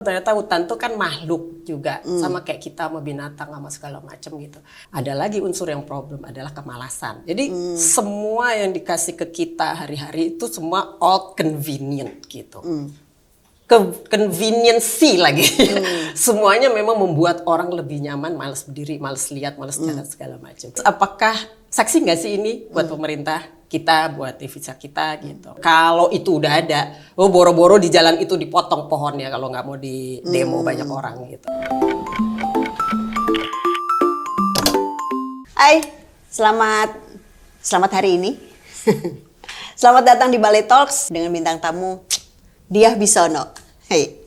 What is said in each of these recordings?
Ternyata hutan tuh kan makhluk juga, sama kayak kita sama binatang sama segala macam gitu. Ada lagi unsur yang problem adalah kemalasan. Jadi semua yang dikasih ke kita hari-hari itu semua all convenient gitu. Conveniency lagi. Semuanya memang membuat orang lebih nyaman, malas berdiri, malas lihat, malas jalan segala macam. Apakah saksi nggak sih ini buat pemerintah kita, buat devisa kita gitu? Kalau itu udah ada, boro-boro di jalan itu dipotong pohonnya kalau nggak mau di demo banyak orang gitu. Hai, selamat hari ini. Selamat datang di Balai Talks dengan bintang tamu Diah Bisono. Hey.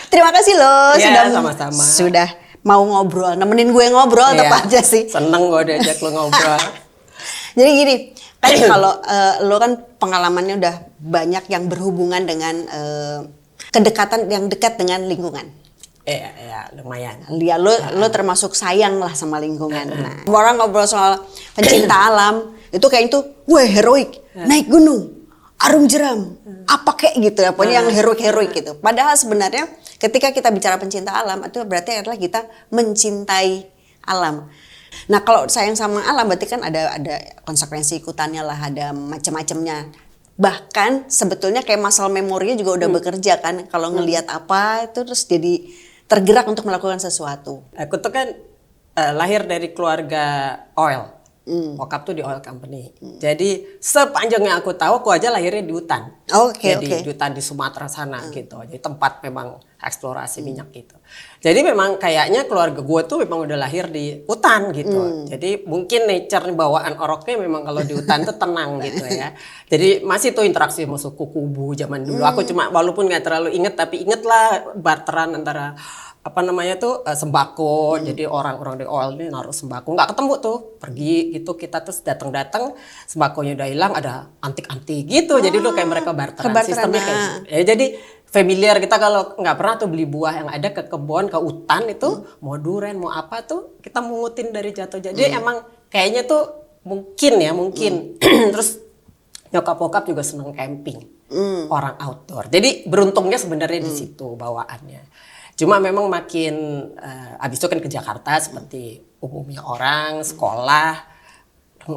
Terima kasih loh Ya, sama-sama. sudah mau ngobrol, nemenin gue ngobrol Ya, apa aja sih. seneng gue diajak lo ngobrol. Jadi gini, kan kalau lo kan pengalamannya udah banyak yang berhubungan dengan kedekatan yang dekat dengan lingkungan. Ya, lumayan. Ya, lo termasuk sayang lah sama lingkungan. Nah, orang ngobrol soal pencinta alam itu kayak itu, wah heroik, naik gunung, arum jeram, apa kayak gitu ya, pokoknya yang heroik gitu. Padahal sebenarnya ketika kita bicara pencinta alam itu berarti adalah kita mencintai alam. Nah, kalau sayang sama alam berarti kan ada konsekuensi ikutannya lah, ada macam-macamnya. Bahkan sebetulnya kayak muscle memorinya juga udah bekerja kan, kalau ngelihat apa itu terus jadi tergerak untuk melakukan sesuatu. Aku tuh kan lahir dari keluarga oil. Bokap tuh di oil company. Jadi sepanjang yang aku tahu, aku aja lahirnya di hutan. Oke. Di hutan di Sumatera sana gitu. Jadi tempat memang eksplorasi minyak gitu. Jadi memang kayaknya keluarga gue tuh memang udah lahir di hutan gitu. Jadi mungkin nature bawaan oroknya memang kalau di hutan tuh tenang gitu ya. Jadi masih tuh interaksi sama suku Kubu zaman dulu. Aku cuma walaupun nggak terlalu inget, tapi inget lah barteran antara apa namanya tuh sembako. Jadi orang-orang di oil ini naruh sembako, nggak ketemu tuh, pergi gitu, kita terus datang sembakonya udah hilang, ada antik-antik gitu. Jadi dulu kayak mereka barteran, sistemnya kayak gitu. Ya, jadi familiar kita kalau nggak pernah tuh beli buah yang ada ke kebun, ke hutan itu mau durian mau apa tuh kita mungutin dari jatuh. Jadi emang kayaknya tuh mungkin terus nyokap bokap juga seneng camping, orang outdoor. Jadi beruntungnya sebenarnya di situ bawaannya. Cuma memang makin abis itu kan ke Jakarta seperti umumnya orang, sekolah,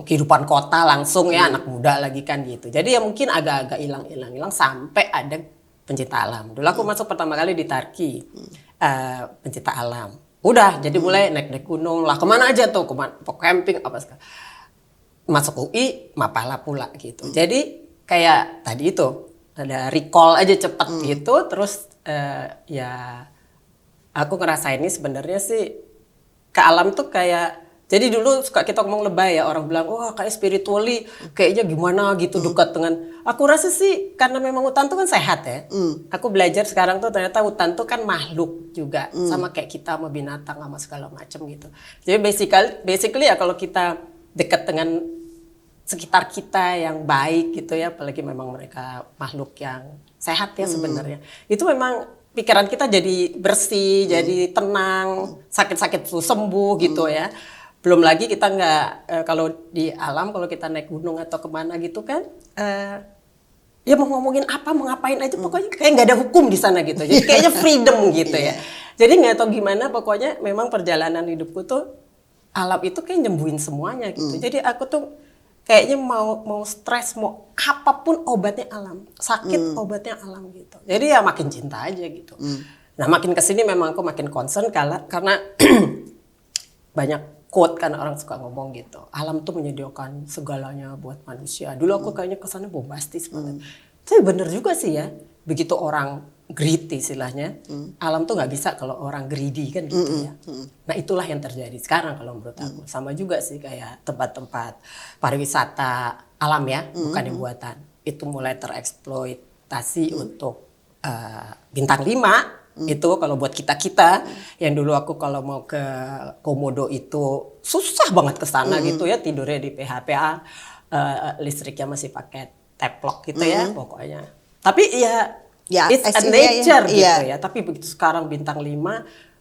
kehidupan kota langsung ya, anak muda lagi kan gitu. Jadi ya mungkin agak-agak hilang sampai ada pencinta alam. Dulu aku masuk pertama kali di Tarki, pencinta alam. Udah jadi mulai naik gunung lah, kemana aja tuh, camping apa segala. Masuk UI, Mapala pula gitu. Jadi kayak tadi itu ada recall aja cepet gitu, terus ya aku ngerasain ini sebenarnya sih ke alam tuh kayak, jadi dulu suka kita ngomong lebay ya, orang bilang wah kayak spiritually kayaknya gimana gitu dekat dengan, aku rasa sih karena memang hutan tuh kan sehat ya. Aku belajar sekarang tuh ternyata hutan tuh kan makhluk juga, sama kayak kita sama binatang sama segala macam gitu. Jadi basically ya kalau kita dekat dengan sekitar kita yang baik gitu ya, apalagi memang mereka makhluk yang sehat ya sebenarnya. Itu memang pikiran kita jadi bersih, jadi tenang, sakit-sakit tuh sembuh gitu ya. Belum lagi kita nggak, kalau di alam, kalau kita naik gunung atau kemana gitu kan, ya mau ngomongin apa, mau ngapain aja, pokoknya kayak nggak ada hukum di sana gitu. Jadi kayaknya freedom gitu ya. Jadi nggak tahu gimana, pokoknya memang perjalanan hidupku tuh, alam itu kayak nyembuhin semuanya gitu. Jadi aku tuh kayaknya mau stres, mau apapun obatnya alam, sakit obatnya alam gitu. Jadi ya makin cinta aja gitu. Nah makin kesini memang aku makin concern karena banyak quote kan orang suka ngomong gitu. Alam tuh menyediakan segalanya buat manusia. Dulu aku kayaknya kesannya bombastis banget. Tapi bener juga sih ya, begitu orang greedy istilahnya, alam tuh nggak bisa kalau orang greedy kan gitu ya. Nah itulah yang terjadi sekarang kalau menurut aku. Sama juga sih kayak tempat-tempat pariwisata alam ya, bukan yang buatan. Itu mulai tereksploitasi untuk bintang 5. Itu kalau buat kita yang dulu aku kalau mau ke Komodo itu susah banget ke sana gitu ya, tidurnya di PHPA, listriknya masih pakai teplok gitu ya pokoknya. Tapi ya it's a nature gitu ya. Tapi begitu sekarang bintang 5,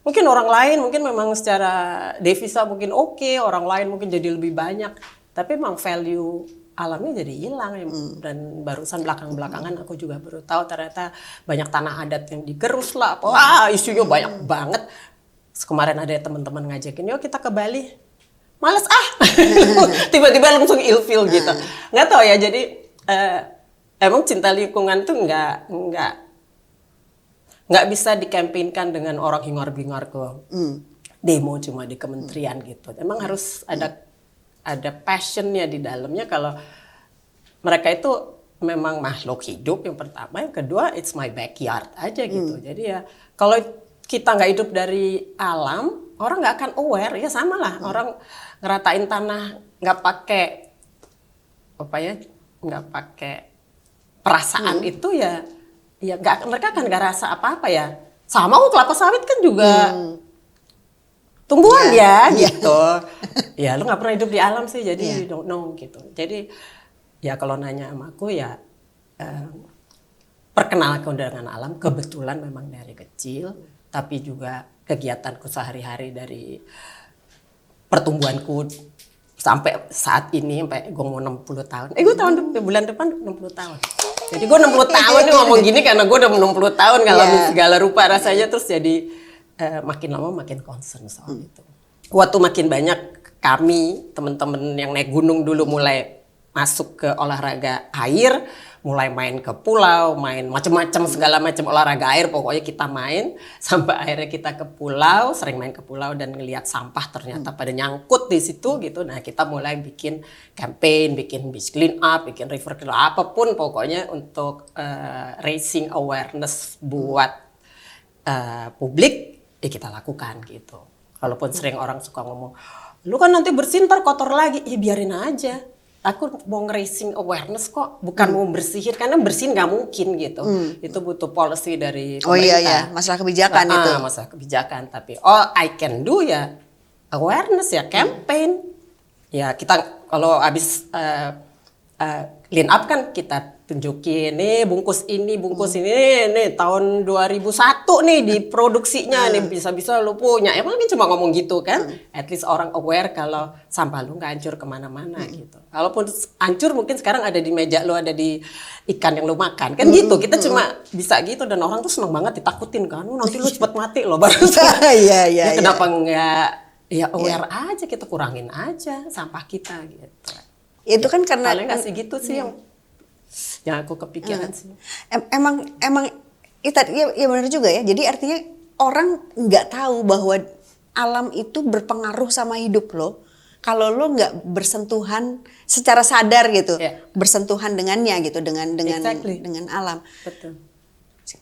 mungkin orang lain mungkin memang secara devisa mungkin oke, orang lain mungkin jadi lebih banyak. Tapi memang value alamnya jadi hilang. Dan barusan belakangan aku juga baru tahu ternyata banyak tanah adat yang digerus lah. Wah, isunya banyak banget. Kemarin ada teman-teman ngajakin, yuk kita ke Bali. Males tiba-tiba langsung ilfil gitu. Nggak tahu ya, jadi emang cinta lingkungan tuh nggak bisa dikampanyekan dengan orang hingar-bingar ke demo cuma di kementerian gitu. Emang harus ada passionnya di dalamnya. Kalau mereka itu memang makhluk hidup yang pertama, yang kedua it's my backyard aja gitu. Jadi ya kalau kita nggak hidup dari alam, orang nggak akan aware. Ya sama lah, orang ngeratain tanah nggak pakai nggak pakai perasaan itu ya nggak, mereka kan nggak rasa apa-apa ya. Sama kok kelapa sawit kan juga tumbuhan gitu. Ya lu nggak pernah hidup di alam sih, jadi you don't know gitu. Jadi ya kalau nanya sama aku ya perkenalkan dengan alam. Kebetulan memang dari kecil, tapi juga kegiatanku sehari-hari dari pertumbuhanku sampai saat ini, sampai gue mau 60 tahun. Gue bulan depan 60 tahun. Jadi gue 60 tahun nih ngomong gini karena gue udah 60 tahun ngalamin segala rupa rasanya, terus jadi makin lama makin concern soal itu. Waktu makin banyak kami teman-teman yang naik gunung dulu mulai masuk ke olahraga air, mulai main ke pulau, main macam-macam segala macam olahraga air, pokoknya kita main sampai akhirnya kita ke pulau, sering main ke pulau dan ngelihat sampah ternyata pada nyangkut di situ gitu. Nah kita mulai bikin campaign, bikin beach clean up, bikin river clean up, apapun pokoknya untuk raising awareness buat publik, ya kita lakukan gitu. Walaupun sering orang suka ngomong, lu kan nanti bersihin ntar kotor lagi, ya biarin aja. Aku mau nge-raising awareness kok, bukan mau bersihin, karena bersihin nggak mungkin gitu. Itu butuh policy dari pemerintah. Oh iya, masalah kebijakan itu. Masalah kebijakan, tapi all I can do ya awareness ya, campaign. Ya kita kalau habis clean up kan kita tunjukin nih bungkus ini nih tahun 2001 nih diproduksinya nih, bisa-bisa lu punya. Emang kan cuma ngomong gitu kan, at least orang aware kalau sampah lu nggak hancur kemana-mana gitu. Kalaupun hancur mungkin sekarang ada di meja lu, ada di ikan yang lu makan kan gitu. Kita cuma bisa gitu, dan orang tuh seneng banget ditakutin kan, nanti lu cepet mati lo baru. Ya kenapa nggak ya aware aja, kita kurangin aja sampah kita gitu. Itu kan karena paling nggak sih gitu sih yang aku kepikiran sih. Emang itu ya benar juga ya. Jadi artinya orang nggak tahu bahwa alam itu berpengaruh sama hidup lo. Kalau lo nggak bersentuhan secara sadar gitu, bersentuhan dengannya gitu, dengan alam. Betul.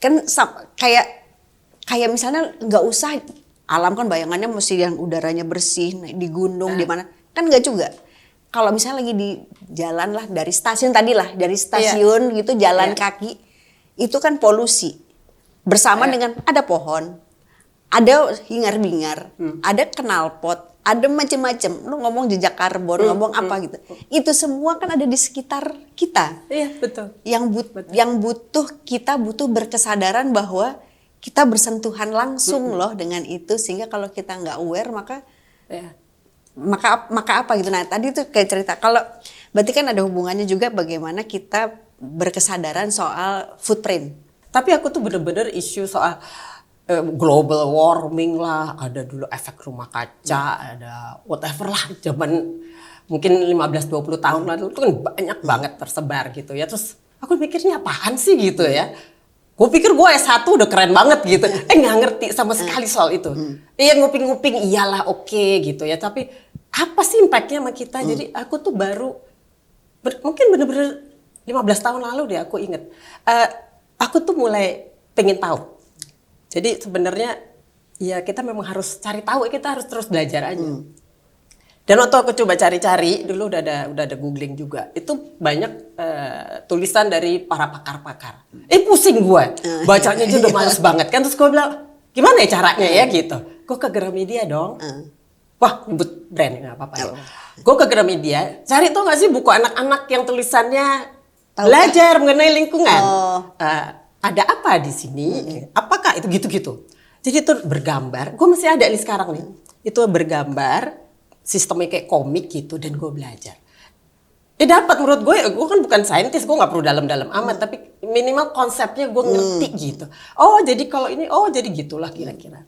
Kan kayak misalnya nggak usah alam, kan bayangannya mesti yang udaranya bersih di gunung di mana, kan nggak juga. Kalau misalnya lagi di jalan lah, dari stasiun gitu jalan kaki, itu kan polusi bersama dengan ada pohon, ada hingar-bingar, ada knalpot, ada macam-macam. Lu ngomong jejak karbon, ngomong apa gitu. Itu semua kan ada di sekitar kita. Iya, betul. Yang kita butuh berkesadaran bahwa kita bersentuhan langsung loh dengan itu, sehingga kalau kita nggak aware maka apa gitu. Nah tadi tuh kayak cerita, kalau berarti kan ada hubungannya juga bagaimana kita berkesadaran soal footprint. Tapi aku tuh bener-bener isu soal global warming lah, ada dulu efek rumah kaca, ada whatever lah, zaman mungkin 15-20 tahun lalu itu kan banyak banget tersebar gitu ya. Terus aku mikirnya apaan sih gitu ya. Gue pikir gue S1 udah keren banget gitu. Nggak ngerti sama sekali soal itu. Iya nguping-nguping iyalah oke gitu ya. Tapi apa sih impactnya sama kita? Jadi aku tuh baru, mungkin bener-bener 15 tahun lalu deh aku inget. Aku tuh mulai pengen tahu. Jadi sebenarnya ya kita memang harus cari tahu, kita harus terus belajar aja. Dan waktu aku coba cari-cari, dulu udah ada googling juga. Itu banyak tulisan dari para pakar-pakar. Pusing gue. Bacanya aja udah males banget kan. Terus gue bilang, gimana ya caranya ya gitu. Gue ke Gramedia dong. Wah, nyebut brand, gak apa-apa ya. Gue ke Gramedia, cari tau gak sih buku anak-anak yang tulisannya belajar mengenai lingkungan. Ada apa di sini? Apakah itu gitu-gitu. Jadi itu bergambar, gue masih ada nih sekarang nih. Itu bergambar, sistemnya kayak komik gitu, dan gue belajar. Dapat menurut gue kan bukan saintis, gue nggak perlu dalam-dalam amat, tapi minimal konsepnya gue ngerti gitu. Oh jadi kalau ini, oh jadi gitulah kira-kira.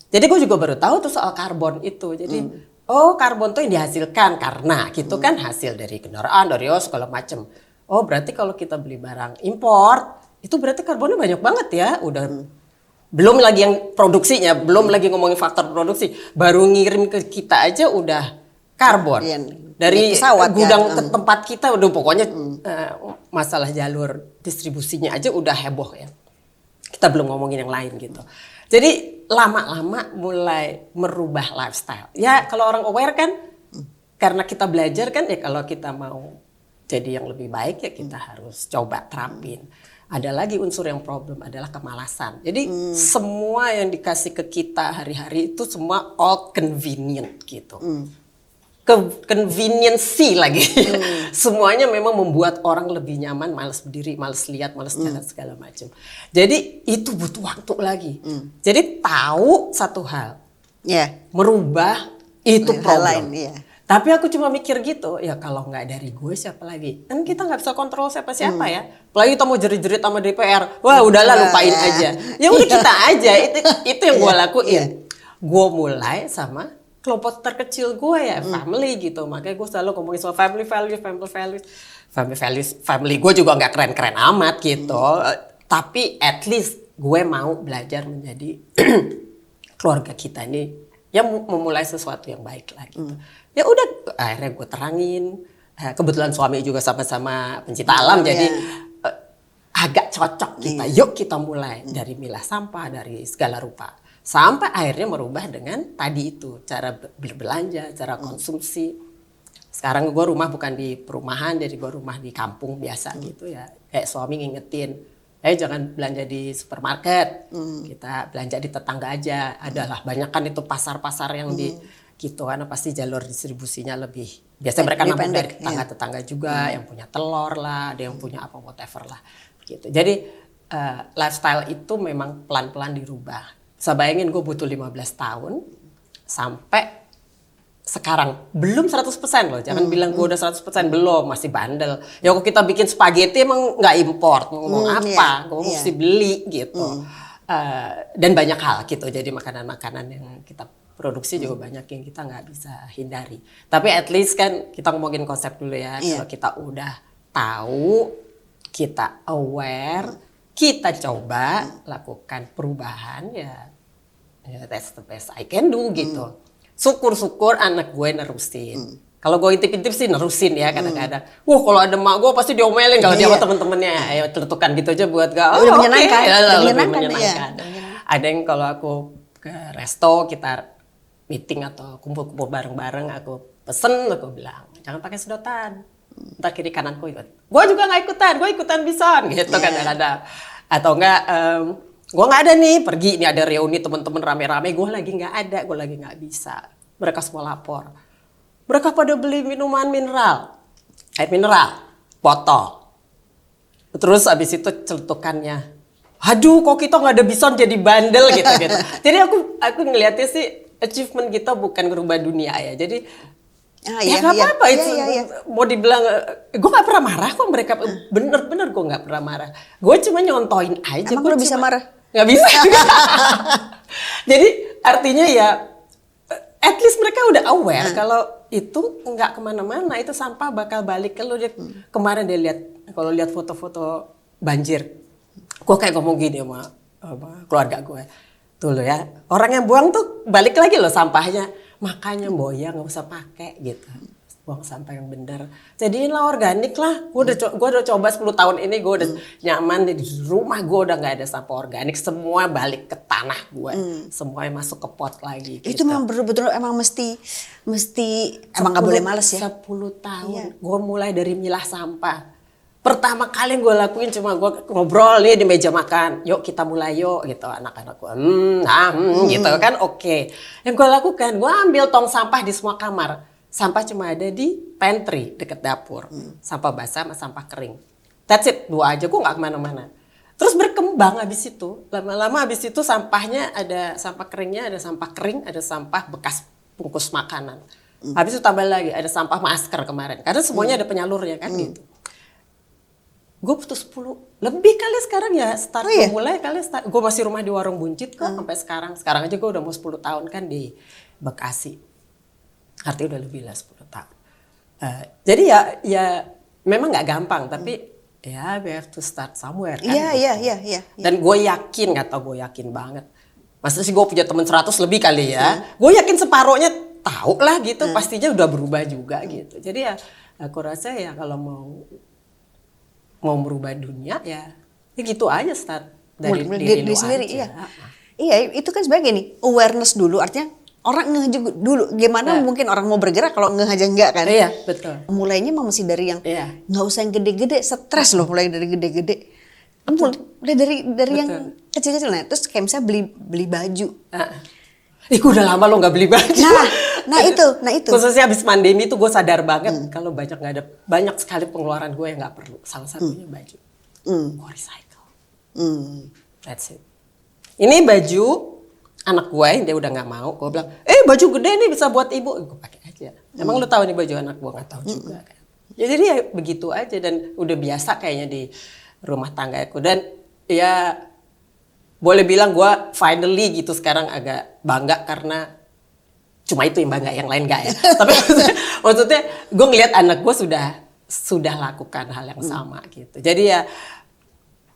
Jadi gue juga baru tahu tuh soal karbon itu. Jadi oh karbon tuh yang dihasilkan karena gitu kan hasil dari kendaraan, dari segala macem. Oh berarti kalau kita beli barang impor itu berarti karbonnya banyak banget ya. Udah belum lagi yang produksinya, belum lagi ngomongin faktor produksi, baru ngirim ke kita aja udah karbon. Iya, Dari pesawat gudang kan. ke tempat kita udah pokoknya masalah jalur distribusinya aja udah heboh ya. Kita belum ngomongin yang lain gitu. Jadi lama-lama mulai merubah lifestyle. Ya kalau orang aware kan karena kita belajar kan ya kalau kita mau jadi yang lebih baik ya kita harus coba terapin. Ada lagi unsur yang problem adalah kemalasan. Jadi semua yang dikasih ke kita hari-hari itu semua all convenient gitu. Conveniency lagi. Semuanya memang membuat orang lebih nyaman, malas berdiri, malas lihat, malas jalan segala macam. Jadi itu butuh waktu lagi. Jadi tahu satu hal, merubah itu Hal problem. lain, iya. Tapi aku cuma mikir gitu, ya kalau nggak dari gue siapa lagi? Kan kita nggak bisa kontrol siapa-siapa ya. Apalagi kita mau jerit-jerit sama DPR, wah udahlah lupain aja. Ya udah kita aja, itu yang gue lakuin. Gue mulai sama kelompok terkecil gue ya, family gitu. Makanya gue selalu ngomongin soal family values. Family gue juga nggak keren-keren amat gitu. Tapi at least gue mau belajar menjadi keluarga kita ini yang memulai sesuatu yang baik lah gitu. Ya udah akhirnya gue terangin. Kebetulan suami juga sama-sama pencinta alam jadi agak cocok kita. Yuk kita mulai dari milah sampah, dari segala rupa. Sampai akhirnya merubah dengan tadi itu cara berbelanja, cara konsumsi. Sekarang gue rumah bukan di perumahan, jadi gue rumah di kampung biasa gitu ya. Kayak suami ngingetin, jangan belanja di supermarket, kita belanja di tetangga aja. Adalah banyak kan itu pasar-pasar yang di gitu karena pasti jalur distribusinya lebih. Biasanya mereka nabung dari tetangga-tetangga juga, yang punya telur lah, ada yang punya apa whatever lah. Gitu. Jadi lifestyle itu memang pelan-pelan dirubah. Saya bayangin gue butuh 15 tahun sampai sekarang belum 100% loh. Jangan bilang gue udah 100% belum, masih bandel. Ya kalau kita bikin spaghetti emang nggak import, ngomong apa, gue mesti beli gitu. Dan banyak hal gitu. Jadi makanan-makanan yang kita produksi juga banyak yang kita nggak bisa hindari. Tapi at least kan kita ngomongin konsep dulu ya. Kalau kita udah tahu, kita aware, kita coba lakukan perubahan ya that's the best I can do gitu. Syukur-syukur anak gue nerusin. Kalau gue intip-intip sih nerusin ya kadang-kadang. Wah kalau ada mak gue pasti diomelin kalau dia sama temen-temennya. Ayo teletukan gitu aja buat gak. Lebih menyenangkan. Lebih menyenangkan. Ada yang kalau aku ke resto kita meeting atau kumpul-kumpul bareng-bareng aku pesen aku bilang jangan pakai sedotan. Ntar kiri kananku ikut. Gue juga nggak ikutan, gue ikutan bison gitu kadang-kadang. Atau enggak, gue nggak ada nih pergi nih ada reuni teman-teman rame-rame, gue lagi nggak ada, gue lagi nggak bisa. Mereka semua lapor. Mereka pada beli minuman mineral, air mineral, botol. Terus abis itu celutukannya, aduh kok kita nggak ada bison jadi bandel gitu. Jadi aku ngelihatnya sih achievement kita bukan merubah dunia ya. Jadi ya nggak apa-apa itu mau dibilang gue nggak pernah marah kok mereka bener-bener gue nggak pernah marah. Gue cuma nyontoin aja. Emang lo bisa marah? Nggak bisa. Jadi artinya ya at least mereka udah aware kalau itu nggak kemana-mana, itu sampah bakal balik ke lu. Kemarin dia lihat kalau lihat foto-foto banjir, gue kayak ngomong gini sama keluarga gue, tuh lo ya orang yang buang tuh balik lagi loh sampahnya, makanya Boya nggak usah pakai gitu. Buang sampah yang benar. Jadiinlah organik lah. Gue udah coba 10 tahun ini gue udah nyaman di rumah gue udah nggak ada sampah organik. Semua balik ke tanah gue. Semua yang masuk ke pot lagi. Itu memang betul-betul emang mesti emang nggak boleh males ya. 10 tahun gue mulai dari milah sampah. Pertama kali gue lakuin cuma gue ngobrol nih di meja makan. Yuk kita mulai yuk gitu anak-anak gue. Gitu kan oke. Yang gue lakukan gue ambil tong sampah di semua kamar. Sampah cuma ada di pantry deket dapur. Sampah basah sama sampah kering. That's it, 2 aja, gue gak kemana-mana. Terus berkembang abis itu. Lama-lama abis itu sampahnya ada sampah keringnya, ada sampah kering, ada sampah bekas bungkus makanan. Habis itu tambah lagi ada sampah masker kemarin. Karena semuanya ada penyalurnya kan gitu. Gue butuh 10 lebih kali sekarang ya start mulai kali start. Gue masih rumah di Warung Buncit kok sampai sekarang. Sekarang aja gue udah mau 10 tahun kan di Bekasi. Artinya udah lebih lah 10 tahun. Jadi ya memang nggak gampang tapi ya we have to start somewhere kan. Iya. Dan gue yakin, nggak tau gue yakin banget. Masa sih gue punya temen 100 lebih kali ya. Gue yakin separohnya tahu lah gitu. Pastinya udah berubah juga gitu. Jadi ya aku rasa ya kalau mau merubah dunia ya gitu aja start dari diri lu sendiri. aja. Iya, itu kan sebagai gini, awareness dulu artinya orang ngeh juga dulu. Gimana mungkin orang mau bergerak kalau ngeh aja enggak kan? Iya, betul. Mulainya mah mesti dari yang nggak usah yang gede-gede, stres loh mulai dari gede-gede. Mulai dari yang kecil-kecil. Nah, terus kayak misalnya beli baju. Gue udah lama lo nggak beli baju. Nah itu. Khususnya habis pandemi tuh gue sadar banget kalau banyak sekali pengeluaran gue yang nggak perlu. Salah satunya baju. Gue recycle. That's it. Ini baju anak gue dia udah nggak mau. Gue bilang, baju gede nih bisa buat ibu. Gue pakai aja. Emang lu tahu nih baju anak gue? Nggak tahu juga kan. Ya, jadi ya begitu aja dan udah biasa kayaknya di rumah tangga aku. Dan ya boleh bilang gue finally gitu sekarang agak bangga karena cuma itu yang bangga, yang lain gak ya. Tapi maksudnya gue ngelihat anak gue sudah lakukan hal yang sama gitu. Jadi ya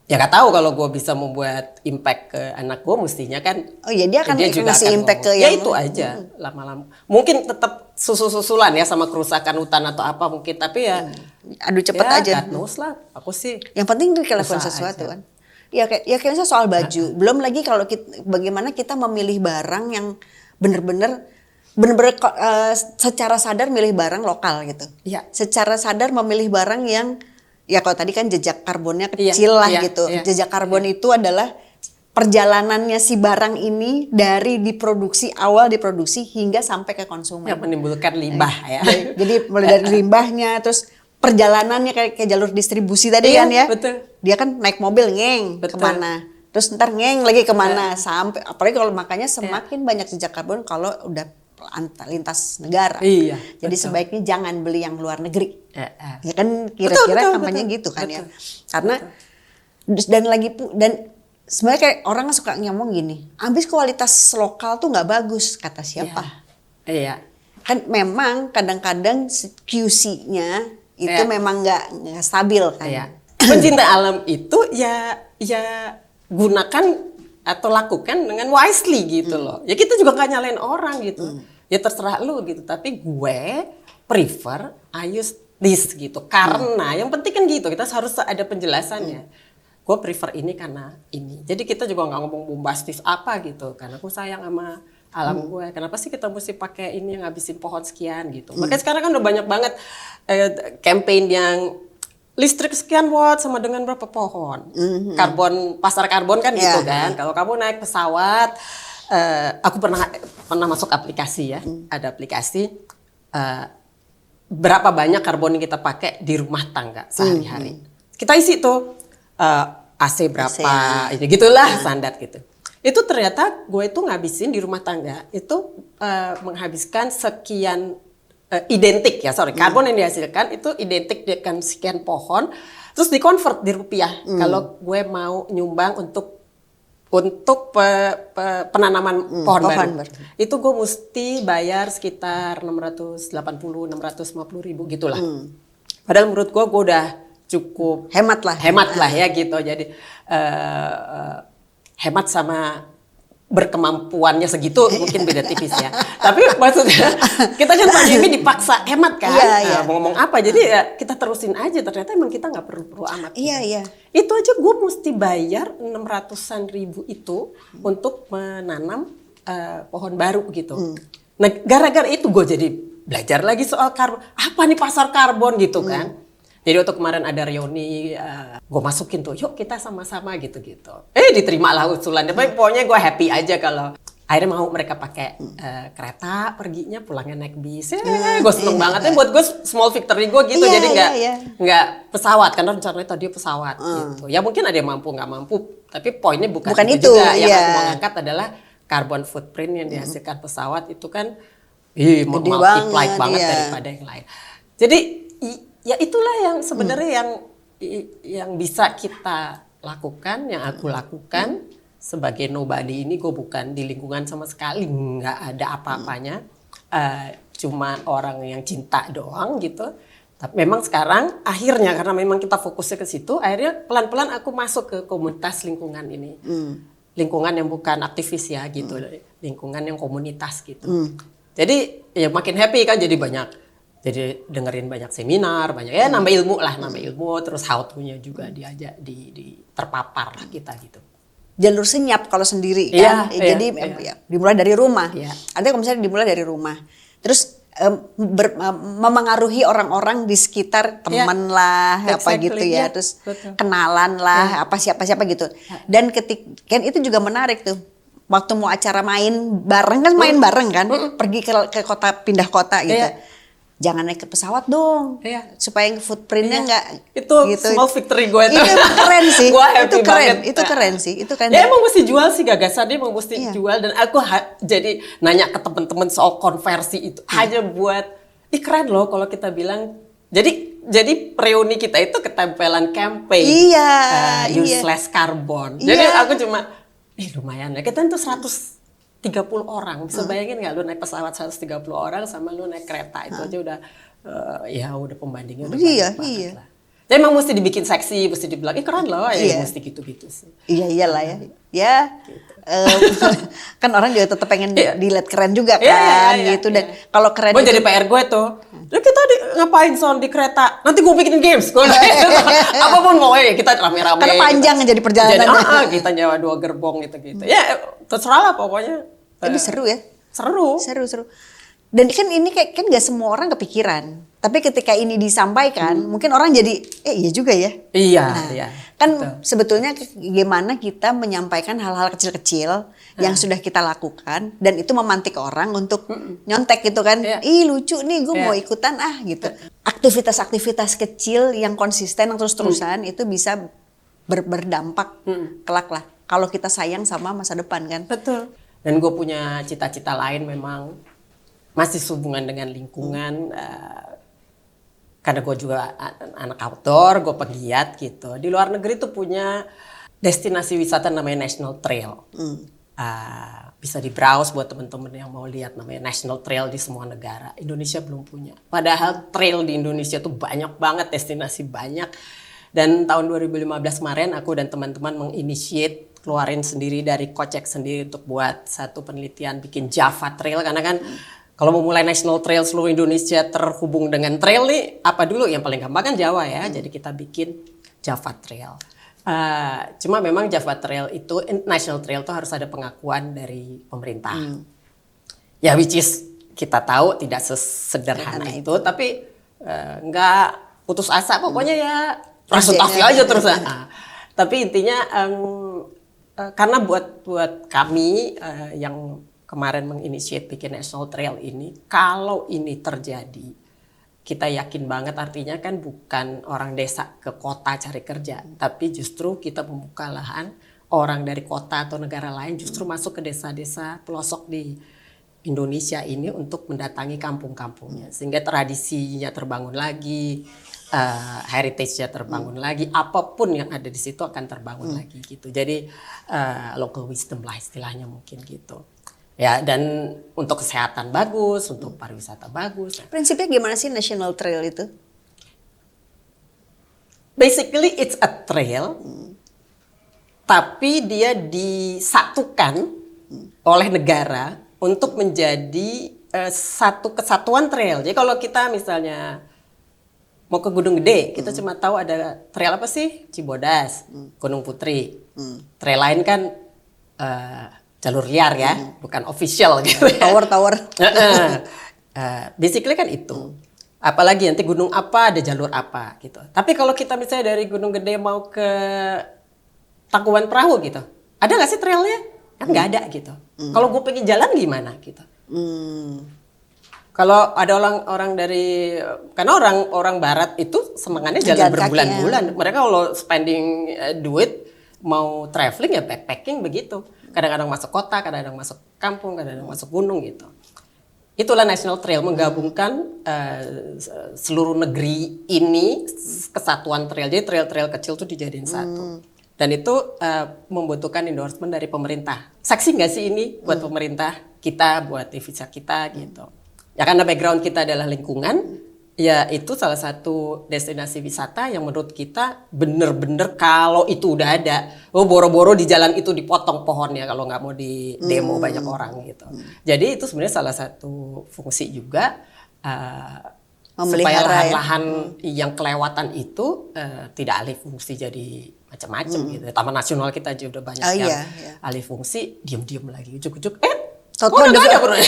gak tahu kalau gue bisa membuat impact ke anak gue mestinya kan. Oh iya dia akan ngasih impact ke ya itu aja lama-lama. Mungkin tetap susulan ya sama kerusakan hutan atau apa mungkin tapi ya aduh cepet aja. God knows lah. Aku sih. Yang penting kita lakukan sesuatu kan. Ya kayak misalnya soal baju. Belum lagi kalau bagaimana kita memilih barang yang benar-benar secara sadar milih barang lokal gitu. Iya. Secara sadar memilih barang yang ya kalau tadi kan jejak karbonnya kecil lah gitu. Jejak karbon itu adalah perjalanannya si barang ini dari diproduksi hingga sampai ke konsumen. Yang menimbulkan limbah ya. Jadi mulai dari limbahnya terus perjalanannya kayak jalur distribusi tadi kan ya. Betul. Dia kan naik mobil kemana. Terus ntar lagi kemana. Sampai apalagi kalau makanya semakin banyak jejak karbon kalau udah lintas negara. Iya, jadi sebaiknya jangan beli yang luar negeri. Ya kan Betul, kira-kira kampanye gitu kan ya. Karena dan sebenarnya kayak orang suka ngomong gini, habis kualitas lokal tuh nggak bagus kata siapa? Iya. Kan memang kadang-kadang QC-nya itu memang nggak stabil kan. Iya. Pencinta alam itu ya gunakan atau lakukan dengan wisely gitu loh. Ya kita juga gak nyalain orang gitu. Ya terserah lu gitu. Tapi gue prefer I use this gitu. Karena yang penting kan gitu. Kita harus ada penjelasannya. Gue prefer ini karena ini. Jadi kita juga gak ngomong bombastis apa gitu. Karena aku sayang sama alam gue. Kenapa sih kita mesti pakai ini yang ngabisin pohon sekian gitu. Makanya sekarang kan udah banyak banget campaign yang listrik sekian watt sama dengan berapa pohon. Pasar karbon kan gitu kan. Kalau kamu naik pesawat, aku pernah masuk aplikasi ya. Ada aplikasi berapa banyak karbon yang kita pakai di rumah tangga sehari-hari. Kita isi tuh AC berapa, ini gitulah standar gitu. Itu ternyata gue itu ngabisin di rumah tangga itu menghabiskan sekian identik ya, karbon yang dihasilkan itu identik dengan sekian pohon, terus dikonvert di rupiah. Kalau gue mau nyumbang untuk penanaman pohon baru, itu gue mesti bayar sekitar 650 ribu gitulah. Padahal menurut gue udah cukup hemat lah ya gitu. Jadi hemat sama berkemampuannya segitu mungkin beda tipis ya. Tapi maksudnya kita kan pandemi dipaksa hemat kan. Mau ngomong apa? Jadi ya kita terusin aja. Ternyata emang kita nggak perlu amat. Iya. Itu aja gue mesti bayar 600-an ribu itu untuk menanam pohon baru gitu. Nah gara-gara itu gue jadi belajar lagi soal karbon. Apa nih pasar karbon gitu kan. Jadi waktu kemarin ada reuni, gue masukin tuh, yuk kita sama-sama gitu-gitu. Diterima lah usulannya, pokoknya gue happy aja kalau akhirnya mau mereka pakai kereta perginya, pulangnya naik bis. Gue seneng banget, buat gue small victory gue gitu, jadi nggak pesawat, karena rencananya tadi pesawat gitu. Ya mungkin ada yang mampu, nggak mampu, tapi poinnya bukan itu juga. Yang aku mau ngangkat adalah carbon footprint yang dihasilkan pesawat itu kan Gede multiply banget, banget iya. daripada yang lain. Jadi ya itulah yang sebenarnya yang bisa kita lakukan, yang aku lakukan sebagai nobody ini. Gue bukan di lingkungan sama sekali, nggak ada apa-apanya, cuma orang yang cinta doang gitu. Tapi memang sekarang akhirnya karena memang kita fokusnya ke situ, akhirnya pelan-pelan aku masuk ke komunitas lingkungan ini. Lingkungan yang bukan aktivis ya gitu, lingkungan yang komunitas gitu. Jadi ya makin happy kan, jadi banyak, jadi dengerin banyak seminar, banyak ya nambah ilmu, terus how to-nya juga diajak di terpapar lah kita gitu. Jalur senyap kalau sendiri Iya, kan. iya, Jadi iya. dimulai dari rumah. Iya. Ada kalau misalnya dimulai dari rumah. Terus memengaruhi orang-orang di sekitar, teman lah, apa Exactly, gitu ya. iya, Terus betul. kenalan lah, apa siapa-siapa gitu. Dan kan itu juga menarik tuh. Waktu mau acara main bareng kan, pergi ke kota, pindah kota gitu. Iya. Jangan naik ke pesawat dong, Iya. supaya footprintnya nggak Itu small victory gue tuh. Itu keren sih. Gua happy Itu keren, banget. itu keren sih. Itu keren. Ya emang mesti jual sih gagasannya, emang mesti Iya. jual. Dan aku jadi nanya ke teman-teman soal konversi itu hanya buat, keren loh kalau kita bilang. Jadi reuni kita itu ketempelan campaign. Iya, Useless carbon. Jadi Iya. aku cuma, lumayan ya. Kita itu 130 orang. Bisa bayangin nggak lu naik pesawat 130 orang sama lu naik kereta, itu aja udah udah pembandingnya udah Iya, banyak banget iya. lah. Jadi emang mesti dibikin seksi, mesti dibilang, keren loh, Iya. mesti gitu-gitu sih. Iya iyalah ya. Ya. Kan orang juga tetap pengen dilihat keren juga kan gitu. Dan kalau keren Gue itu jadi PR gue tuh. Ya kita ngapain Son di kereta? Nanti gue bikinin games. Apapun pokoknya kita rame-rame. karena panjang jadi perjalanan. Jadi kita nyewa 2 gerbong gitu-gitu. Ya terserah lah pokoknya. Tapi seru ya. Seru. Seru. Dan kan ini kan gak semua orang kepikiran. Tapi ketika ini disampaikan, mungkin orang jadi, iya juga ya. Iya, Nah, iya. kan Betul. sebetulnya gimana kita menyampaikan hal-hal kecil-kecil yang sudah kita lakukan, dan itu memantik orang untuk nyontek gitu kan. Iya. Ih lucu nih, gue mau Iya. ikutan gitu. Aktivitas-aktivitas kecil yang konsisten terus-terusan itu bisa berdampak kelak lah. Kalau kita sayang sama masa depan kan. Betul. Dan gue punya cita-cita lain memang masih sehubungan dengan lingkungan. Karena gue juga anak outdoor, gue pegiat gitu. Di luar negeri tuh punya destinasi wisata namanya National Trail. Bisa di browse buat temen-temen yang mau lihat, namanya National Trail di semua negara. Indonesia belum punya. Padahal trail di Indonesia tuh banyak banget, destinasi banyak. Dan tahun 2015 kemarin aku dan teman-teman menginitiate, keluarin sendiri dari kocek sendiri untuk buat satu penelitian bikin Java Trail. Karena kan kalau mau mulai National Trail seluruh Indonesia terhubung dengan trail nih, apa dulu? Yang paling gampang kan Jawa ya. Jadi kita bikin Java Trail. Cuma memang Java Trail itu, National Trail itu harus ada pengakuan dari pemerintah. Ya which is kita tahu tidak sesederhana itu. Tapi nggak putus asa, pokoknya ya presentasi aja terus. Tapi intinya karena buat kami yang kemarin menginisiate bikin National Trail ini, kalau ini terjadi, kita yakin banget artinya kan bukan orang desa ke kota cari kerja, tapi justru kita membuka lahan orang dari kota atau negara lain justru masuk ke desa-desa pelosok di Indonesia ini untuk mendatangi kampung-kampungnya, sehingga tradisinya terbangun lagi, heritage-nya terbangun lagi, apapun yang ada di situ akan terbangun lagi gitu. Jadi local wisdom lah istilahnya mungkin gitu. Ya, dan untuk kesehatan bagus, untuk pariwisata bagus. Prinsipnya gimana sih National Trail itu? Basically it's a trail, tapi dia disatukan oleh negara untuk menjadi satu kesatuan trail. Jadi kalau kita misalnya mau ke Gunung Gede, kita cuma tahu ada trail apa sih? Cibodas, Gunung Putri. Trail lain kan jalur liar ya, bukan official gitu ya. Tower. Basically kan itu. Apalagi nanti gunung apa ada jalur apa gitu. Tapi kalau kita misalnya dari Gunung Gede mau ke Tangkuban Perahu gitu, ada nggak sih trailnya? Kan nggak ada gitu. Kalau gue pengen jalan gimana gitu? Kalau ada orang dari, karena orang Barat itu semangatnya jalan Jalan kaki, berbulan-bulan. Mereka kalau spending duit mau traveling ya backpacking begitu. Kadang-kadang masuk kota, kadang-kadang masuk kampung, kadang-kadang masuk gunung gitu. itulah National Trail menggabungkan seluruh negeri ini kesatuan trail. Jadi trail-trail kecil tuh dijadiin satu. Dan itu membutuhkan endorsement dari pemerintah. Saksi nggak sih ini buat pemerintah kita, buat devisa kita gitu. Ya karena background kita adalah lingkungan, ya itu salah satu destinasi wisata yang menurut kita bener-bener kalau itu udah ada, boro-boro di jalan itu dipotong pohonnya kalau nggak mau di demo banyak orang gitu. Jadi itu sebenarnya salah satu fungsi juga supaya lahan-lahan yang kelewatan itu tidak alih fungsi jadi macam-macam gitu. Taman nasional kita juga udah banyak yang alih fungsi, diem-diem lagi, ujuk-ujuk, kok udah nggak ada bro?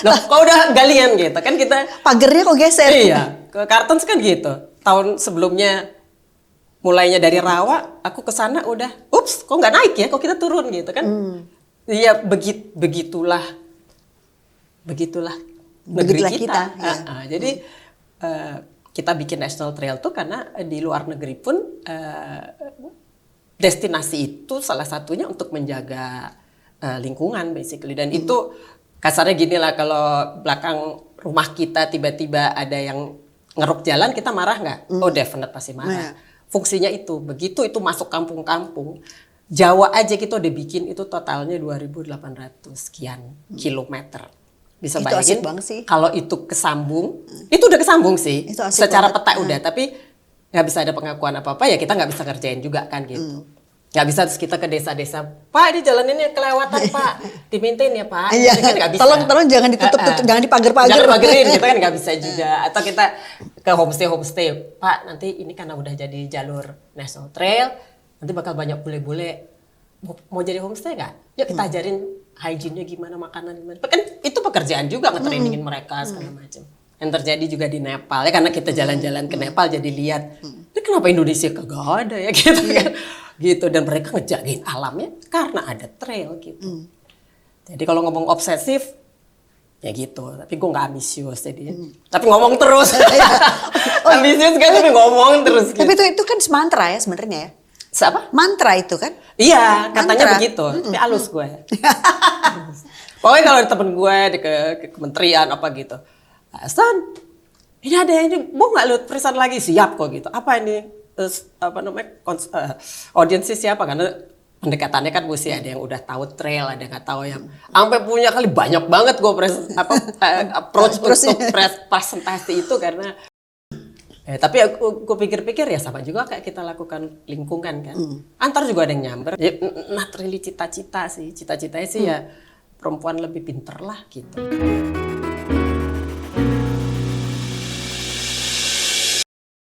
Loh, kok udah galian gitu kan kita pagernya kok geser. Iya, ke Kartens kan gitu. Tahun sebelumnya mulainya dari Rawa, aku ke sana udah, ups, kok nggak naik ya? Kok kita turun gitu kan? Iya, begitulah negeri kita. Jadi kita bikin National Trail tuh karena di luar negeri pun destinasi itu salah satunya untuk menjaga lingkungan basically. Dan itu kasarnya gini lah, kalau belakang rumah kita tiba-tiba ada yang ngeruk jalan, kita marah nggak? Oh definite pasti marah. Fungsinya itu, begitu itu masuk kampung-kampung, Jawa aja kita udah bikin itu totalnya 2.800 sekian kilometer. Bisa itu bayangin kalau itu kesambung, itu udah kesambung sih. Secara peta udah, tapi nggak bisa ada pengakuan apa-apa ya kita nggak bisa kerjain juga kan gitu. Nggak bisa terus kita ke desa-desa, Pak di jalan ini kelewatan Pak, dimintain ya Pak. Iya. Kan nggak bisa. Tolong jangan ditutup-tutup, jangan dipager-pager. Jangan dipagerin, kita kan nggak bisa juga. Atau kita ke homestay, Pak nanti ini karena udah jadi jalur National Trail, nanti bakal banyak bule-bule. Mau jadi homestay nggak? Yuk kita ajarin hygiene-nya gimana, makanan gimana. Kan itu pekerjaan juga nge-trainingin mereka segala macam. Yang terjadi juga di Nepal ya, karena kita jalan-jalan ke Nepal jadi lihat, ini kenapa Indonesia kagak ada ya gitu kan. Gitu, dan mereka ngejagain alamnya karena ada trail gitu. Jadi kalau ngomong obsesif ya gitu, tapi gue nggak ambisius jadi. Tapi ngomong terus. Ambisius kan tapi ngomong terus gitu. Tapi itu kan mantra ya sebenarnya ya. Siapa? Mantra itu kan? Iya, katanya begitu. Tapi halus gue. Pokoknya kalau ada temen gue ke kementerian apa gitu, Stan, ini ada ini, mau nggak lu present lagi? Siap kok gitu. Apa ini? Apa namanya? Audiensnya siapa? Karena pendekatannya kan mesti ada yang udah tahu trail, ada yang nggak tahu yang sampai punya kali banyak banget gue approach untuk presentasi itu karena. Tapi aku pikir-pikir ya sama juga kayak kita lakukan lingkungan kan. Antar juga ada yang nyamber. Ya, not really cita-cita sih. Cita-citanya sih ya perempuan lebih pinter lah gitu.